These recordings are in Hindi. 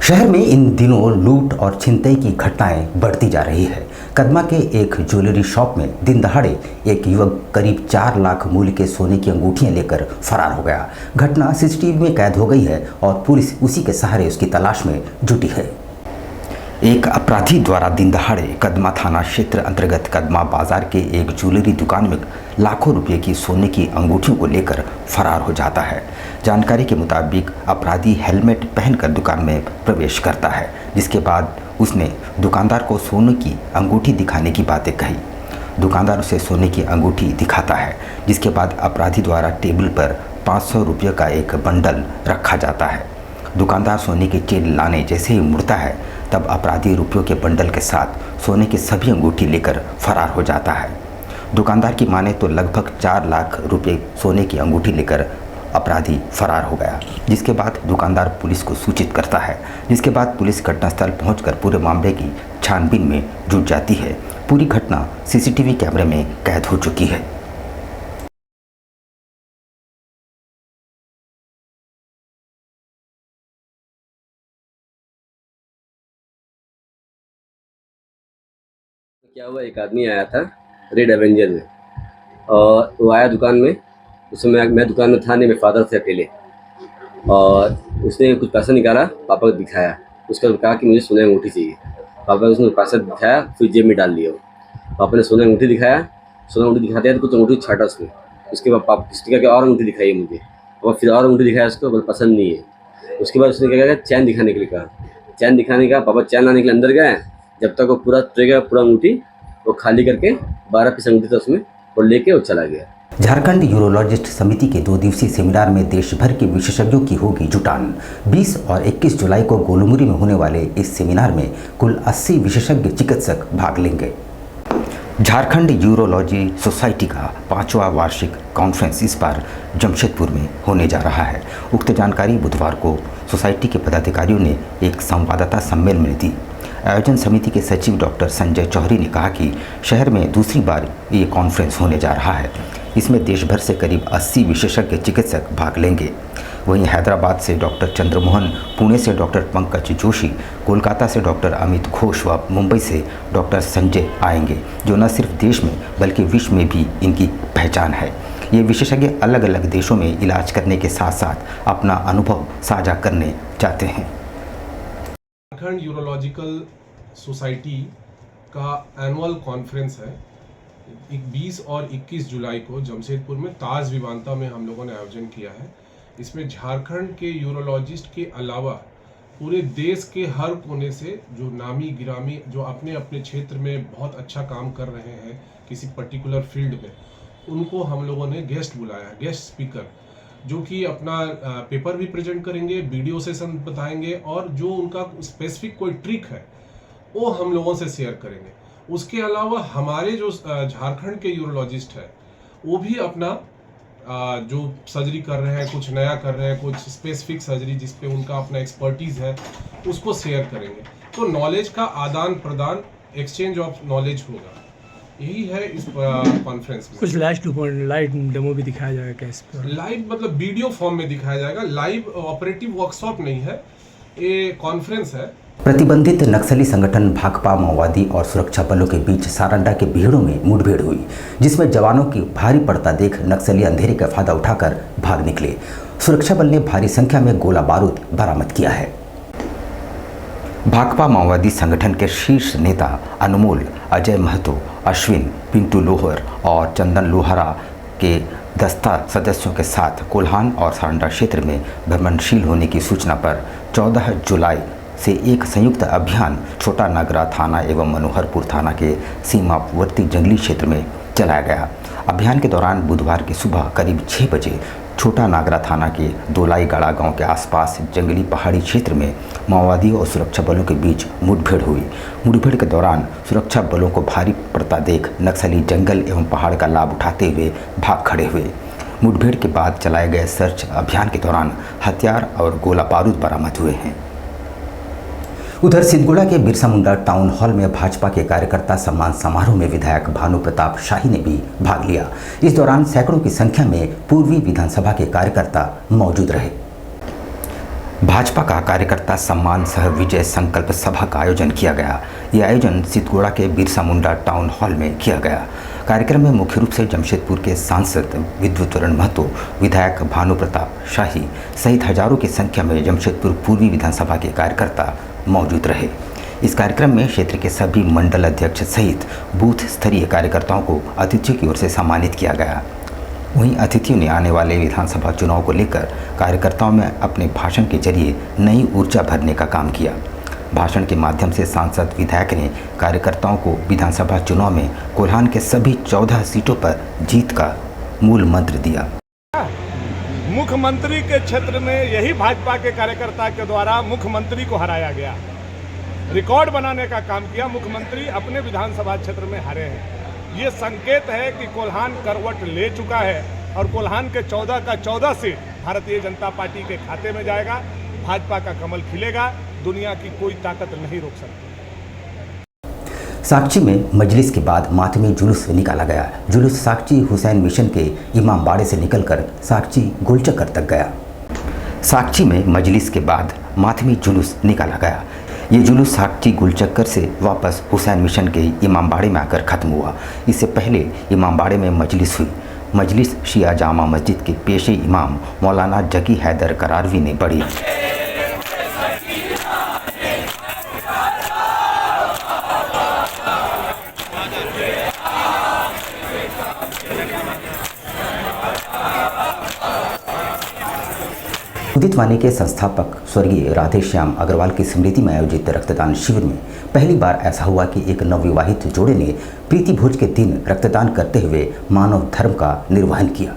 शहर में इन दिनों लूट और छिनतई की घटनाएं बढ़ती जा रही है। कदमा के एक ज्वेलरी शॉप में दिन दहाड़े एक युवक करीब 4 लाख मूल्य के सोने की अंगूठियां लेकर फरार हो गया। घटना सीसीटीवी में कैद हो गई है और पुलिस उसी के सहारे उसकी तलाश में जुटी है। एक अपराधी द्वारा दिन दहाड़े कदमा थाना क्षेत्र अंतर्गत कदमा बाजार के एक ज्वेलरी दुकान में लाखों रुपए की सोने की अंगूठियों को लेकर फरार हो जाता है। जानकारी के मुताबिक अपराधी हेलमेट पहनकर दुकान में प्रवेश करता है, जिसके बाद उसने दुकानदार को सोने की अंगूठी दिखाने की बातें कही। दुकानदार उसे सोने की अंगूठी दिखाता है, जिसके बाद अपराधी द्वारा टेबल पर 500 रुपये का एक बंडल रखा जाता है। दुकानदार सोने की चेन लाने जैसे ही मुड़ता है, तब अपराधी रुपयों के बंडल के साथ सोने की सभी अंगूठी लेकर फरार हो जाता है। दुकानदार की माने तो लगभग 4 लाख रुपए सोने की अंगूठी लेकर अपराधी फरार हो गया, जिसके बाद दुकानदार पुलिस को सूचित करता है, जिसके बाद पुलिस घटनास्थल पहुंचकर पूरे मामले की छानबीन में जुट जाती है। पूरी घटना सीसीटीवी कैमरे में कैद हो चुकी है। क्या हुआ, एक आदमी आया था रेड एवेंजर में और वो आया दुकान में। उसमें मैं दुकान में था नहीं, मेरे फादर थे अकेले, और उसने कुछ पैसा निकाला, पापा को दिखाया। उसके बाद कहा कि मुझे सोने की अंगूठी चाहिए। पापा ने उसने पैसा दिखाया, फिर जेब में डाल लिया। पापा ने सोने की अंगूठी दिखाया, सोने की अंगूठी दिखाते हैं तो कुछ अंगूठी छाटा उसमें। उसके बाद पापा किसी का और अंगूठी दिखाई मुझे, और फिर और अंगूठी दिखाया उसको, बोला पसंद नहीं है। उसके बाद उसने क्या किया, चैन दिखाने के लिए कहा। चैन दिखाने का पापा चैन लाने के लिए अंदर गए। जब तक वो पूरा ट्रेगा पूरा अंगूठी वो खाली करके 12 पीस अंगूठी था उसमें, वो लेके वो चला गया। झारखंड यूरोलॉजिस्ट समिति के 2 दिवसीय सेमिनार में देश भर के विशेषज्ञों की होगी जुटान। 20 और 21 जुलाई को गोलमुरी में होने वाले इस सेमिनार में कुल 80 विशेषज्ञ चिकित्सक भाग लेंगे। झारखंड यूरोलॉजी सोसाइटी का 5वां वार्षिक कॉन्फ्रेंस इस बार जमशेदपुर में होने जा रहा है। उक्त जानकारी बुधवार को सोसाइटी के पदाधिकारियों ने एक संवाददाता सम्मेलन में दी। आयोजन समिति के सचिव डॉक्टर संजय चौहरी ने कहा कि शहर में दूसरी बार ये कॉन्फ्रेंस होने जा रहा है। इसमें देश भर से करीब 80 विशेषज्ञ चिकित्सक भाग लेंगे। वहीं हैदराबाद से डॉक्टर चंद्रमोहन, पुणे से डॉक्टर पंकज जोशी, कोलकाता से डॉक्टर अमित घोष व मुंबई से डॉक्टर संजय आएंगे, जो न सिर्फ देश में बल्कि विश्व में भी इनकी पहचान है। ये विशेषज्ञ अलग अलग देशों में इलाज करने के साथ साथ अपना अनुभव साझा करने चाहते हैं। झारखंड यूरोलॉजिकल सोसाइटी का एनुअल कॉन्फ्रेंस है। 20 और 21 जुलाई को जमशेदपुर में ताज विवांता में हम लोगों ने आयोजन किया है। इसमें झारखंड के यूरोलॉजिस्ट के अलावा पूरे देश के हर कोने से जो नामी गिरामी, जो अपने अपने क्षेत्र में बहुत अच्छा काम कर रहे हैं किसी पर्टिकुलर फील्ड में, उनको हम लोगों ने गेस्ट बुलाया, गेस्ट स्पीकर, जो कि अपना पेपर भी प्रेजेंट करेंगे, वीडियो सेशन बताएंगे, और जो उनका स्पेसिफिक कोई ट्रिक है वो हम लोगों से शेयर करेंगे। उसके अलावा हमारे जो झारखंड के यूरोलॉजिस्ट है वो भी अपना जो सर्जरी कर रहे हैं, कुछ नया कर रहे हैं, कुछ स्पेसिफिक सर्जरी जिस पे उनका अपना एक्सपर्टीज़ है, उसको शेयर करेंगे। तो नॉलेज का आदान प्रदान, एक्सचेंज ऑफ नॉलेज होगा। यही है इस कॉन्फ्रेंस में। कुछ लाइव डेमो भी दिखाया जाएगा कैसे? लाइव मतलब वीडियो फॉर्म में दिखाया जाएगा। लाइव ऑपरेटिव वर्कशॉप नहीं है, ये कॉन्फ्रेंस है। प्रतिबंधित नक्सली संगठन भाकपा माओवादी और सुरक्षा बलों के बीच सारंडा के भीड़ों में मुठभेड़ हुई, जिसमें जवानों की भारी पड़ता देख नक्सली अंधेरे का फायदा उठाकर भाग निकले। सुरक्षा बल ने भारी संख्या में गोला बारूद बरामद किया है। भाकपा माओवादी संगठन के शीर्ष नेता अनमोल, अजय महतो, अश्विन, पिंटू लोहर और चंदन लोहारा के दस्ता सदस्यों के साथ कोल्हान और सारंडा क्षेत्र में भ्रमणशील होने की सूचना पर 14 जुलाई से एक संयुक्त अभियान छोटा नागरा थाना एवं मनोहरपुर थाना के सीमावर्ती जंगली क्षेत्र में चलाया गया। अभियान के दौरान बुधवार की सुबह करीब 6 बजे छोटा नागरा थाना के दोलाई गाड़ा गांव के आसपास जंगली पहाड़ी क्षेत्र में माओवादियों और सुरक्षा बलों के बीच मुठभेड़ हुई। मुठभेड़ के दौरान सुरक्षा बलों को भारी पड़ता देख नक्सली जंगल एवं पहाड़ का लाभ उठाते हुए भाग खड़े हुए। मुठभेड़ के बाद चलाए गए सर्च अभियान के दौरान हथियार और गोला बारूद बरामद हुए हैं। उधर सिद्धगुड़ा के बिरसा मुंडा टाउन हॉल में भाजपा के कार्यकर्ता सम्मान समारोह में विधायक भानु प्रताप शाही ने भी भाग लिया। इस दौरान सैकड़ों की संख्या में पूर्वी विधानसभा के कार्यकर्ता मौजूद रहे। भाजपा का कार्यकर्ता सम्मान सह विजय संकल्प सभा का आयोजन किया गया। यह आयोजन सितगोड़ा के बिरसा मुंडा टाउन हॉल में किया गया। कार्यक्रम में मुख्य रूप से जमशेदपुर के सांसद विद्युतरण महतो, विधायक भानु प्रताप शाही सहित हजारों की संख्या में जमशेदपुर पूर्वी विधानसभा के कार्यकर्ता मौजूद रहे। इस कार्यक्रम में क्षेत्र के सभी मंडल अध्यक्ष सहित बूथ स्तरीय कार्यकर्ताओं को अतिथियों की ओर से सम्मानित किया गया। वहीं अतिथियों ने आने वाले विधानसभा चुनाव को लेकर कार्यकर्ताओं में अपने भाषण के जरिए नई ऊर्जा भरने का काम किया। भाषण के माध्यम से सांसद विधायक ने कार्यकर्ताओं को विधानसभा चुनाव में कोल्हान के सभी 14 सीटों पर जीत का मूल मंत्र दिया। मुख्यमंत्री के क्षेत्र में यही भाजपा के कार्यकर्ता के द्वारा मुख्यमंत्री को हराया गया, रिकॉर्ड बनाने का काम किया। मुख्यमंत्री अपने विधानसभा क्षेत्र में हारे हैं। ये संकेत है कि कोल्हान करवट ले चुका है और कोल्हान के 14 का 14 सीट भारतीय जनता पार्टी के खाते में जाएगा। भाजपा का कमल खिलेगा, दुनिया की कोई ताकत नहीं रोक सकती। साकची में मजलिस के बाद मातमी जुलूस निकाला गया। जुलूस साकची हुसैन मिशन के इमाम बाड़े से निकलकर साकची गोलचक्कर तक गया। साकची में मजलिस के बाद मातमी जुलूस निकाला गया। ये जुलूस साकची गुलचक्कर से वापस हुसैन मिशन के इमामबाड़े में आकर ख़त्म हुआ। इससे पहले इमामबाड़े में मजलिस हुई। मजलिस शिया जामा मस्जिद के पेशे इमाम मौलाना जकी हैदर करारवी ने पढ़ी। उदित वाणी के संस्थापक स्वर्गीय राधेश्याम अग्रवाल की स्मृति में आयोजित रक्तदान शिविर में पहली बार ऐसा हुआ कि एक नवविवाहित जोड़े ने प्रीति भोज के दिन रक्तदान करते हुए मानव धर्म का निर्वहन किया।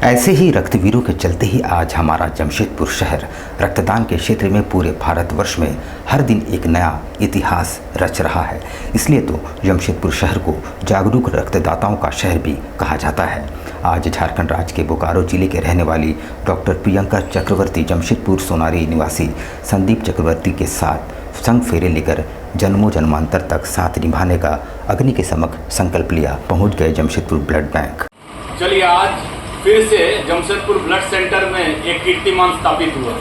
ऐसे ही रक्तवीरों के चलते ही आज हमारा जमशेदपुर शहर रक्तदान के क्षेत्र में पूरे भारतवर्ष में हर दिन एक नया इतिहास रच रहा है। इसलिए तो जमशेदपुर शहर को जागरूक रक्तदाताओं का शहर भी कहा जाता है। आज झारखंड राज्य के बोकारो जिले के रहने वाली डॉक्टर प्रियंका चक्रवर्ती जमशेदपुर सोनारी निवासी संदीप चक्रवर्ती के साथ संग फेरे लेकर जन्मों जन्मांतर तक साथ निभाने का अग्नि के समक्ष संकल्प लिया पहुंच गए जमशेदपुर ब्लड बैंक। चलिए आज फिर से जमशेदपुर ब्लड सेंटर में एक कीर्तिमान स्थापित हुआ।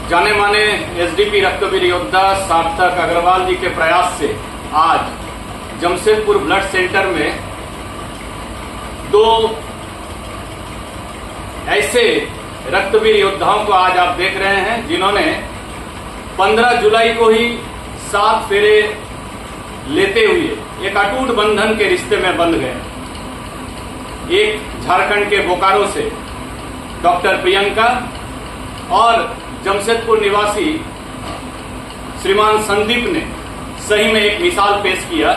जाने माने एसडीपी रक्तवीर योद्धा सार्थक अग्रवाल जी के प्रयास से आज जमशेदपुर ब्लड सेंटर में 2 ऐसे रक्तवीर योद्धाओं को आज आप देख रहे हैं जिन्होंने 15 जुलाई को ही 7 फेरे लेते हुए एक अटूट बंधन के रिश्ते में बंध गए। एक झारखंड के बोकारो से डॉक्टर प्रियंका और जमशेदपुर निवासी श्रीमान संदीप ने सही में एक मिसाल पेश किया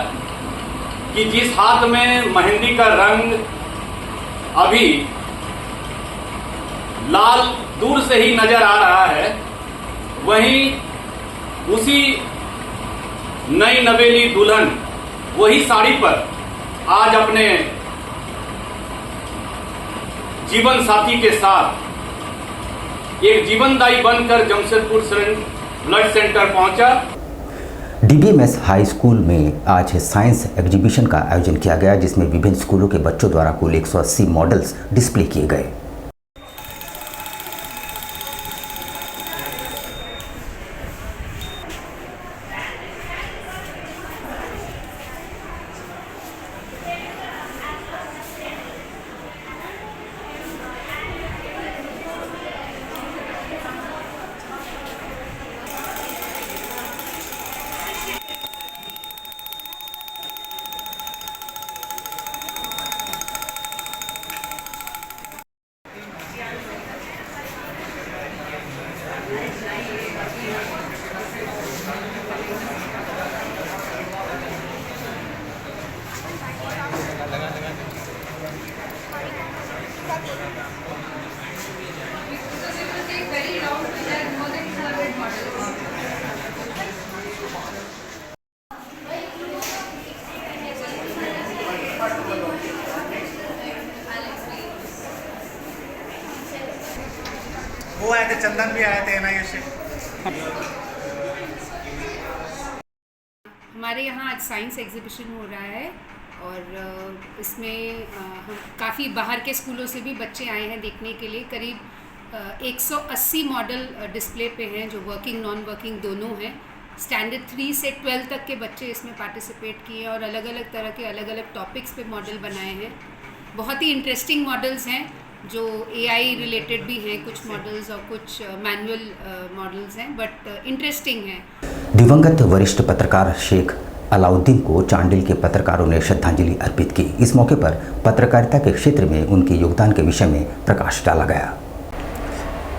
कि जिस हाथ में मेहंदी का रंग अभी लाल दूर से ही नजर आ रहा है, वहीं उसी नई नवेली दुल्हन वही साड़ी पर आज अपने जीवन साथी के साथ एक जीवनदायी बनकर जमशेदपुर ब्लड सेंटर पहुंचा। डीबीएमएस हाई स्कूल में आज साइंस एग्जीबिशन का आयोजन किया गया, जिसमें विभिन्न स्कूलों के बच्चों द्वारा कुल 180 मॉडल्स डिस्प्ले किए गए। वो आए थे, चंदन भी आए थे NIA से। हमारे यहाँ आज साइंस एग्जीबिशन हो रहा है और इसमें काफ़ी बाहर के स्कूलों से भी बच्चे आए हैं देखने के लिए। करीब 180 मॉडल डिस्प्ले पे हैं जो वर्किंग नॉन वर्किंग दोनों हैं। स्टैंडर्ड 3 से 12 तक के बच्चे इसमें पार्टिसिपेट किए और अलग अलग तरह के अलग अलग टॉपिक्स पे मॉडल बनाए हैं। बहुत ही इंटरेस्टिंग मॉडल्स हैं जो AI रिलेटेड भी हैं, कुछ मॉडल्स और कुछ मैनुअल मॉडल्स हैं, बट इंटरेस्टिंग हैं। दिवंगत वरिष्ठ पत्रकार शेख अलाउद्दीन को चांडिल के पत्रकारों ने श्रद्धांजलि अर्पित की। इस मौके पर पत्रकारिता के क्षेत्र में उनके योगदान के विषय में प्रकाश डाला गया।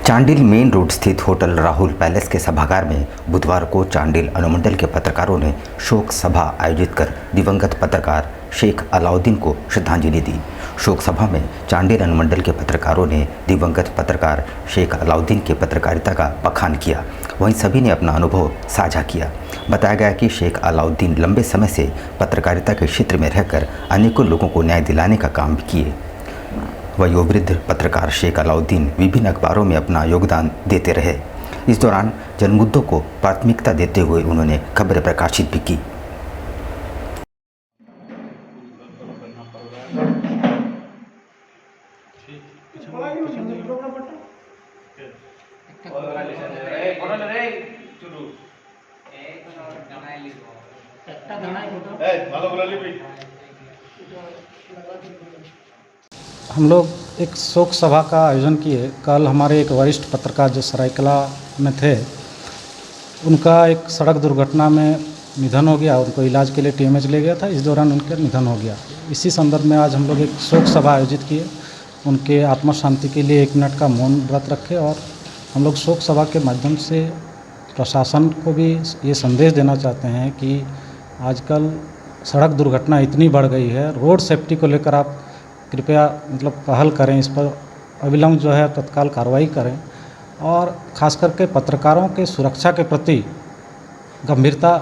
चांडिल मेन रोड स्थित होटल राहुल पैलेस के सभागार में बुधवार को चांडिल अनुमंडल के पत्रकारों ने शोक सभा आयोजित कर दिवंगत पत्रकार शेख अलाउद्दीन को श्रद्धांजलि दी। शोक सभा में चांडिल अनुमंडल के पत्रकारों ने दिवंगत पत्रकार शेख अलाउद्दीन के पत्रकारिता का बखान किया। वहीं सभी ने अपना अनुभव साझा किया। बताया गया कि शेख अलाउद्दीन लंबे समय से पत्रकारिता के क्षेत्र में रहकर अनेकों लोगों को न्याय दिलाने का काम किए। वयोवृद्ध पत्रकार शेख अलाउद्दीन विभिन्न अखबारों में अपना योगदान देते रहे। इस दौरान जनमुद्दों को प्राथमिकता देते हुए उन्होंने खबरें प्रकाशित भी की। हम लोग एक शोक सभा का आयोजन किए। कल हमारे एक वरिष्ठ पत्रकार जो सरायकला में थे, उनका एक सड़क दुर्घटना में निधन हो गया। उनको इलाज के लिए TMH ले गया था, इस दौरान उनका निधन हो गया। इसी संदर्भ में आज हम लोग एक शोक सभा आयोजित किए। उनके आत्मा शांति के लिए 1 मिनट का मौन व्रत रखे और हम लोग शोक सभा के माध्यम से प्रशासन को भी ये संदेश देना चाहते हैं कि आजकल सड़क दुर्घटना इतनी बढ़ गई है, रोड सेफ्टी को लेकर आप कृपया पहल करें, इस पर अविलंब जो है तत्काल कार्रवाई करें और ख़ास करके पत्रकारों के सुरक्षा के प्रति गंभीरता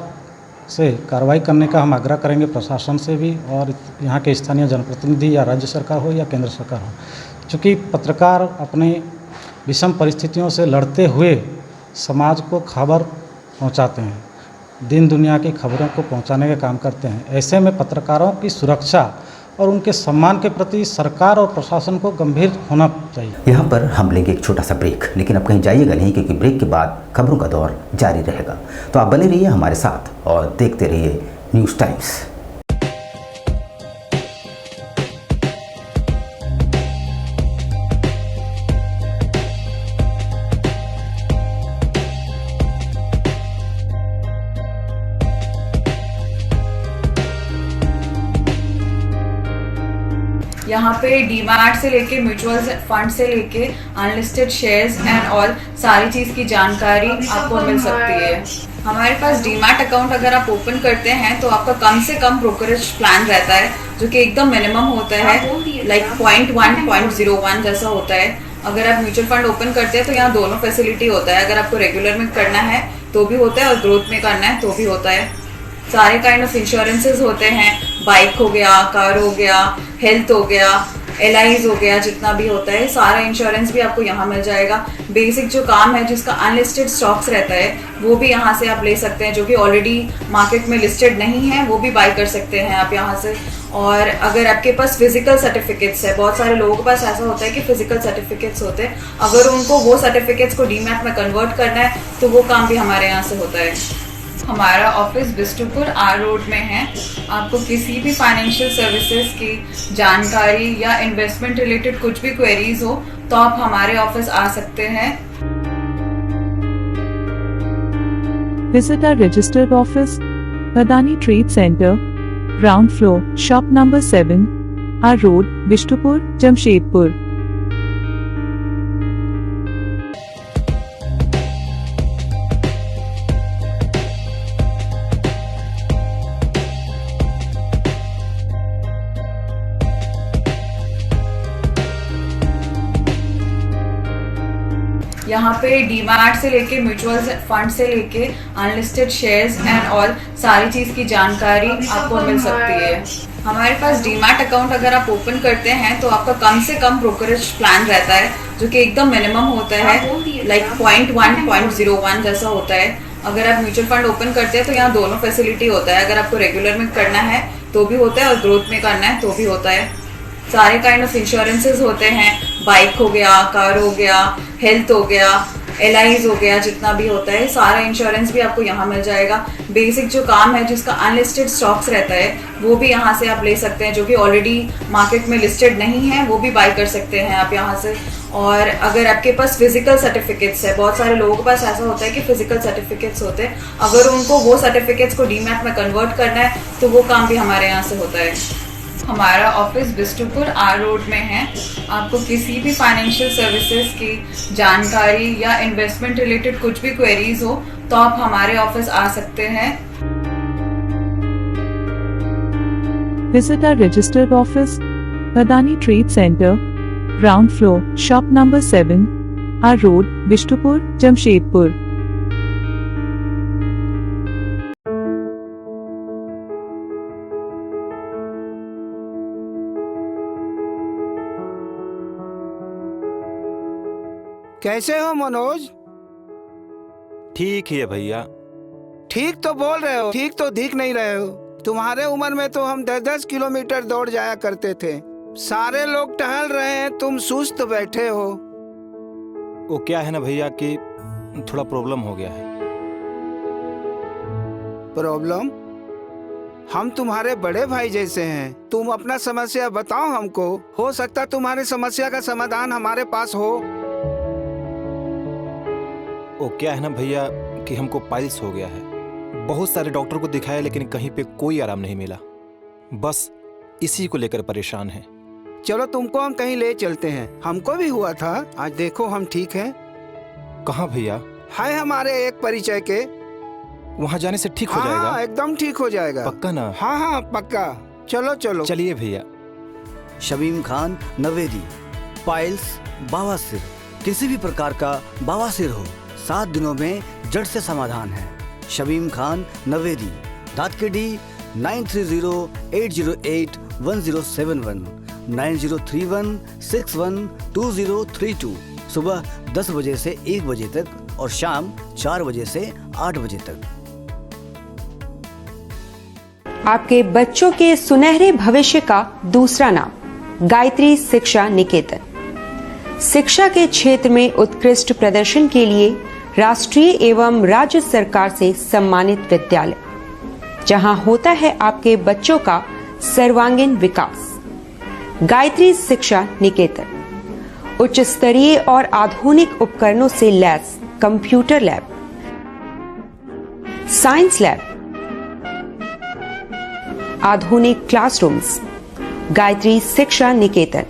से कार्रवाई करने का हम आग्रह करेंगे प्रशासन से भी और यहाँ के स्थानीय जनप्रतिनिधि या राज्य सरकार हो या केंद्र सरकार हो। चूँकि पत्रकार अपने विषम परिस्थितियों से लड़ते हुए समाज को खबर पहुँचाते हैं, दिन दुनिया की खबरों को पहुँचाने का काम करते हैं। ऐसे में पत्रकारों की सुरक्षा और उनके सम्मान के प्रति सरकार और प्रशासन को गंभीर होना चाहिए। यहाँ पर हम लेंगे एक छोटा सा ब्रेक, लेकिन अब कहीं जाइएगा नहीं क्योंकि ब्रेक के बाद खबरों का दौर जारी रहेगा। तो आप बने रहिए हमारे साथ और देखते रहिए न्यूज़ टाइम्स। यहाँ पे डीमैट से लेके म्यूचुअल फंड से लेके अनलिस्टेड शेयर्स एंड ऑल सारी चीज़ की जानकारी आपको मिल सकती है। हमारे पास डीमैट अकाउंट अगर आप ओपन करते हैं तो आपका कम से कम ब्रोकरेज प्लान रहता है जो कि एकदम मिनिमम होता है, लाइक 0.1 0.01 जैसा होता है। अगर आप म्यूचुअल फंड ओपन करते हैं तो यहाँ दोनों फैसिलिटी होता है। अगर आपको रेगुलर में करना है तो भी होता है और ग्रोथ में करना है तो भी होता है। सारे काइंड ऑफ इंश्योरेंसेज होते हैं, बाइक हो गया, कार हो गया, हेल्थ हो गया, LIs हो गया, जितना भी होता है सारा इंश्योरेंस भी आपको यहाँ मिल जाएगा। बेसिक जो काम है जिसका अनलिस्टेड स्टॉक्स रहता है वो भी यहाँ से आप ले सकते हैं, जो कि ऑलरेडी मार्केट में लिस्टेड नहीं है वो भी बाय कर सकते हैं आप यहाँ से। और अगर आपके पास फिजिकल सर्टिफिकेट्स है, बहुत सारे लोगों के पास ऐसा होता है कि फिजिकल सर्टिफिकेट्स होते हैं, अगर उनको वो सर्टिफिकेट्स को डीमैट में कन्वर्ट करना है तो वो काम भी हमारे यहाँ से होता है। हमारा ऑफिस बिष्टुपुर R रोड में है। आपको किसी भी फाइनेंशियल सर्विसेज की जानकारी या इन्वेस्टमेंट रिलेटेड कुछ भी क्वेरीज हो तो आप हमारे ऑफिस आ सकते हैं। Visit our registered office, Adani Trade Center, ground floor, shop number 7, R Road, Bishtupur, Jamshedpur. यहाँ पे डीमैट से लेके म्यूचुअल फंड से लेके अनलिस्टेड शेयर्स एंड ऑल सारी चीज़ की जानकारी आपको मिल सकती है। हमारे पास डीमैट अकाउंट अगर आप ओपन करते हैं तो आपका कम से कम ब्रोकरेज प्लान रहता है जो कि एकदम मिनिमम होता है, लाइक 0.1 0.01 जैसा होता है। अगर आप म्यूचुअल फंड ओपन करते हैं तो यहाँ दोनों फैसिलिटी होता है। अगर आपको रेगुलर में करना है तो भी होता है और ग्रोथ में करना है तो भी होता है। सारे काइंड ऑफ इंश्योरेंसेज होते हैं, बाइक हो गया, कार हो गया, हेल्थ हो गया, एलआईज हो गया, जितना भी होता है सारा इंश्योरेंस भी आपको यहाँ मिल जाएगा। बेसिक जो काम है जिसका अनलिस्टेड स्टॉक्स रहता है वो भी यहाँ से आप ले सकते हैं, जो कि ऑलरेडी मार्केट में लिस्टेड नहीं है वो भी बाय कर सकते हैं आप यहाँ से। और अगर आपके पास फिजिकल सर्टिफिकेट्स है, बहुत सारे लोगों के पास ऐसा होता है कि फिजिकल सर्टिफिकेट्स होते हैं, अगर उनको वो सर्टिफिकेट्स को डीमैट में कन्वर्ट करना है तो वो काम भी हमारे यहाँ से होता है। हमारा ऑफिस बिष्टुपुर आर रोड में है। आपको किसी भी फाइनेंशियल सर्विसेज की जानकारी या इन्वेस्टमेंट रिलेटेड कुछ भी क्वेरीज हो तो आप हमारे ऑफिस आ सकते हैं। Visit our registered office, Adani Trade Center, ground floor, shop number 7, R Road, Bishtupur, Jamshedpur. कैसे हो मनोज? ठीक ही है भैया। ठीक तो बोल रहे हो, ठीक तो दिख नहीं रहे हो। तुम्हारे उम्र में तो हम 10-10 किलोमीटर दौड़ जाया करते थे। सारे लोग टहल रहे हैं, तुम सुस्त बैठे हो। वो क्या है ना भैया कि थोड़ा प्रॉब्लम हो गया है। प्रॉब्लम? हम तुम्हारे बड़े भाई जैसे हैं, तुम अपना समस्या बताओ हमको, हो सकता तुम्हारी समस्या का समाधान हमारे पास हो। वो क्या है ना भैया कि हमको पाइल्स हो गया है। बहुत सारे डॉक्टर को दिखाया लेकिन कहीं पे कोई आराम नहीं मिला। बस इसी को लेकर परेशान है। चलो तुमको हम कहीं ले चलते हैं, हमको भी हुआ था, आज देखो हम ठीक हैं। कहाँ भैया? है हमारे एक परिचय के। वहाँ जाने से ठीक हो जाएगा? हाँ, एकदम ठीक हो जाएगा। पक्का ना? हाँ हाँ पक्का। चलो चलो चलिए भैया। शमीम खान नवेदी, पाइल्स, बवासीर, किसी भी प्रकार का बवासीर हो 7 दिनों में जड़ से समाधान है। शमीम खान नवेदी, दातकेडी 9308081071, 9031612032, सुबह 10 बजे से 1 बजे तक और शाम 4 बजे से 8 बजे तक। आपके बच्चों के सुनहरे भविष्य का दूसरा नाम गायत्री शिक्षा निकेतन। शिक्षा के क्षेत्र में उत्कृष्ट प्रदर्शन के लिए राष्ट्रीय एवं राज्य सरकार से सम्मानित विद्यालय, जहां होता है आपके बच्चों का सर्वांगीण विकास। गायत्री शिक्षा निकेतन उच्च स्तरीय और आधुनिक उपकरणों से lace computer lab, science lab, आधुनिक क्लासरूम्स। गायत्री शिक्षा निकेतन।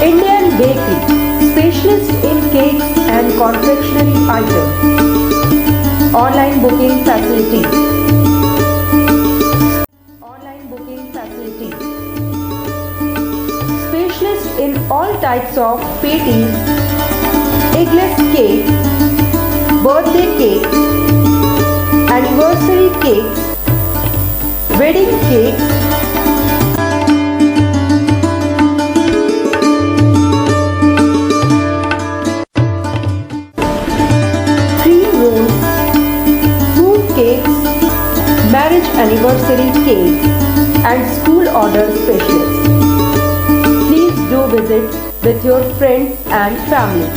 Indian Bakery, specialist in cakes and confectionery items. Online booking facility. Online booking facility. Specialist in all types of patties, eggless cake, birthday cake, anniversary cakes, wedding cakes, marriage anniversary cake and school order specialist. Please do visit with your friends and family.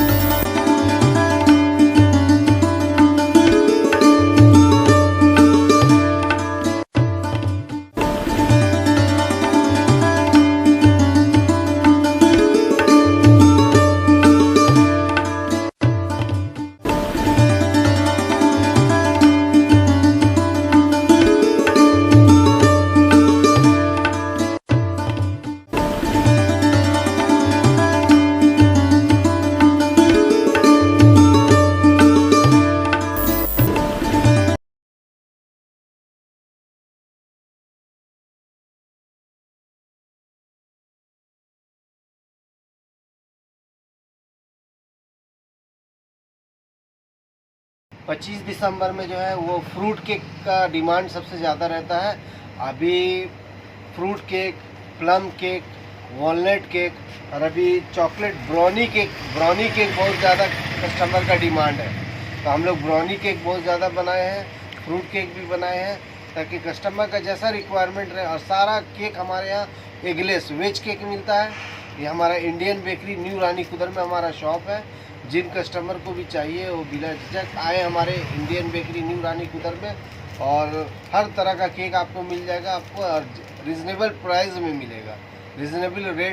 पच्चीस दिसंबर में जो है वो फ्रूट केक का डिमांड सबसे ज़्यादा रहता है। अभी fruit cake, plum cake, walnut cake और अभी चॉकलेट ब्राउनी केक बहुत ज़्यादा कस्टमर का डिमांड है, तो हम लोग ब्राउनी केक बहुत ज़्यादा बनाए हैं, फ्रूट केक भी बनाए हैं ताकि कस्टमर का जैसा रिक्वायरमेंट रहे। और सारा केक हमारे यहाँ एगलेस वेज केक मिलता है। ये हमारा इंडियन बेकरी न्यू रानी कुदर में हमारा शॉप है। जिन कस्टमर को भी चाहिए वो बिना झिझक आए हमारे इंडियन बेकरी न्यू रानी कुदर में, और हर तरह का केक आपको मिल जाएगा, आपको और रिजनेबल प्राइस में मिलेगा, रिजनेबल रेट